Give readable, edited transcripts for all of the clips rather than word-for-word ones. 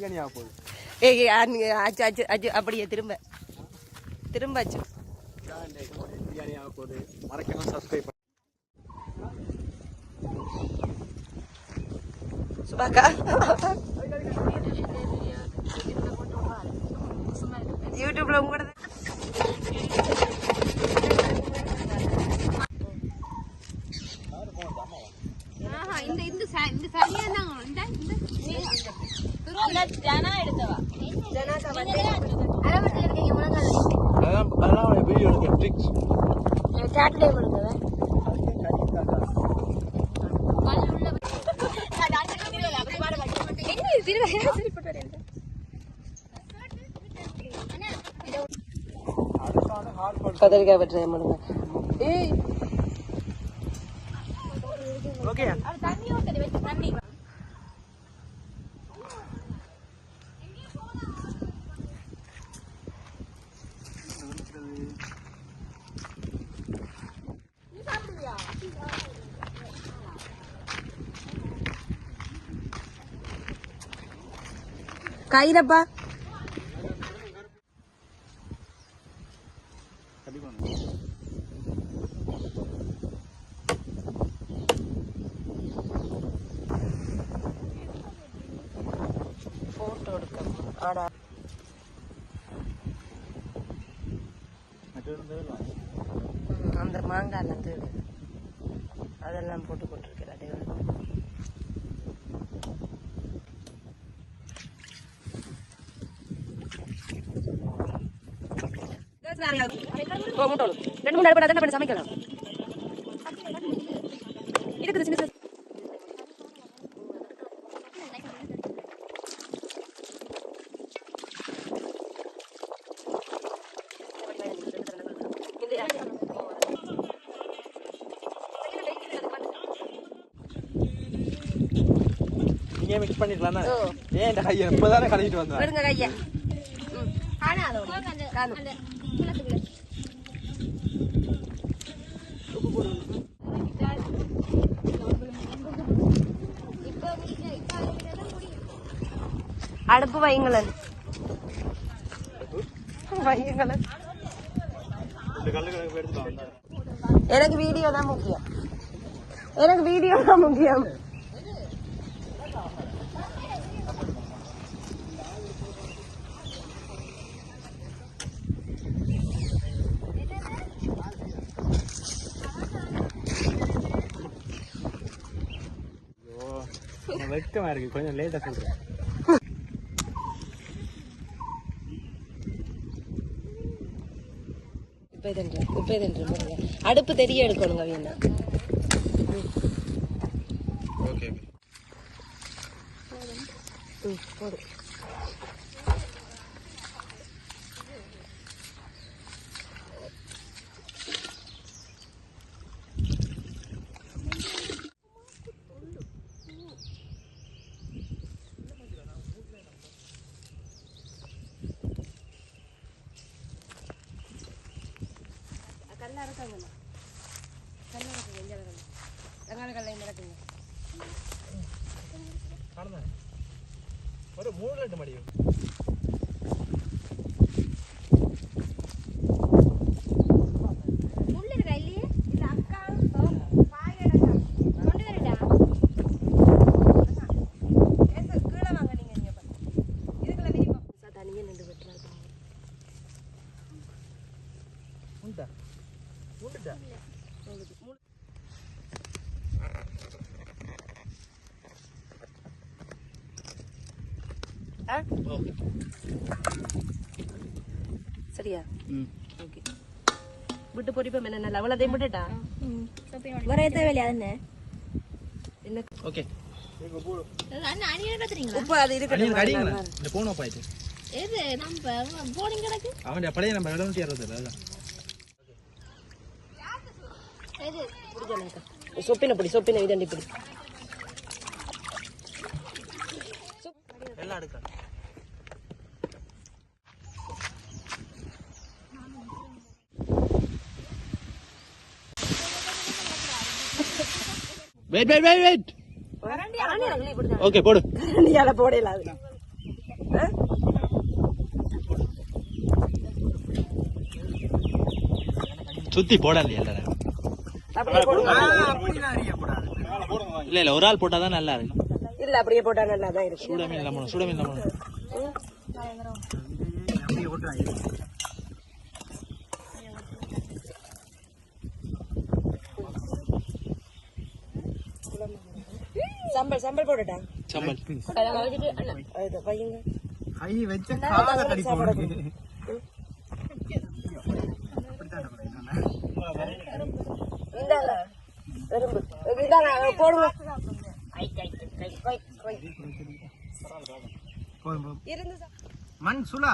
பிரியாணி ஆக போகுது. ஏய் அச்சு அச்சு அச்சு அப்படியே திரும்ப திரும்ப அச்சு பிரியாணி ஆக போகுது. மறக்காம சப்ஸ்கிரைப் பண்ணு. சுபாக்கா யூடியூப்ல உங்களோட அதெல்லாம் வீடியோ எடுக்க ட்ரிக்ஸ் கத்திரிக்காய் வெட்டுற முடுங்க. ஏய் ஓகே கையிலப்பா போட்டோ எடுக்க ஆடா அந்த மாங்காய் தேடு அதெல்லாம் போட்டு கொண்டிருக்கிறேன். ரெண்டு மூணு அடுப்பு தான் சமைக்கலாம். இருக்குது சின்ன நீங்க மிக்ஸ் பண்ணிக்கலாம். ஏன் இந்த கையை இப்பதானே கழுவிட்டு வந்தேன். எடுங்க கையை அடுப்பு வைங்களன் வைங்களன். எனக்கு வீடியோ தான் முக்கியம். எனக்கு வீடியோ தான் முக்கியம். வெக்கமா இருக்கு. கொஞ்சம் லேட்டா சொல்றேன். அடுப்பு தெரிய எடுக்கணுங்க வீணா. ஓகே போடு. ஒரு 3 லிட்டர் மடியும் சரியா? ஓகே. விட்டு பொரிப்போம் என்ன நல்லா அவ்வளோதையும் விட்டுட்டா வர தேவையில்லையா? என்ன என்ன ஓகே உப்பு அது இருக்கட்டும். இந்த போன் ஆஃப் ஆயிட்டு எது நம்ம போனிங் கிடக்கு அவன் பழைய நம்ம இடம் தேர்றது இல்ல. எது புடிச்சலங்க சொப்பின இதண்டி பிடி எல்லாம் எடுக்க. வெயிட் ஓகே போடு. நீ அத போடல அது சுத்தி போடலையே எல்லாரும். அப்படியே போடுங்க. இல்ல இல்ல ஒரு ஆள் போட்டாதான் நல்லா இருக்கும். இல்ல அப்படியே போட்டா நல்லா தான் இருக்கும். சூடமீன் இல்லாம சூடமீன் இல்லாம சம்பல் சம்பல் போட்டுட்டா சம்பல் அது பையங்க கை வச்ச கால கடி போடுங்க. இந்தாங்க எறும்பு இந்தாங்க போடுங்க. இருந்து மண் சுலா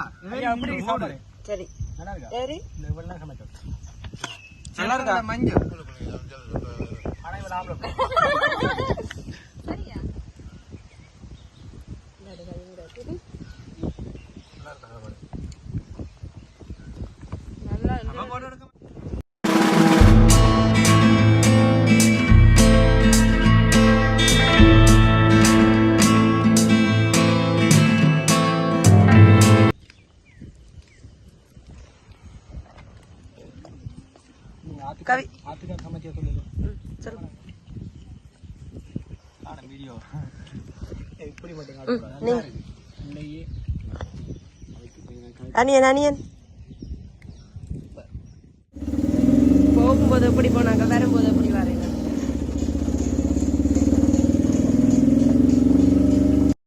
அப்படி சாப்பிடு. சரி நல்லா இருக்கா? சரி இந்த வெள்ளை சமைச்சோம். நல்லா இருக்கா? மஞ்சள் அனைவரும் ஆப்ல சரியா நல்லா அப்ப போட்டு எடுக்க கவி ஆத்துக்கா சமைச்ச சொல்லு. சொல்லுங்க. ஆனா வீடியோ எப்படி மட்டும் அனியன் அனியன் போகும்போது எப்படி போனாங்க வரும்போது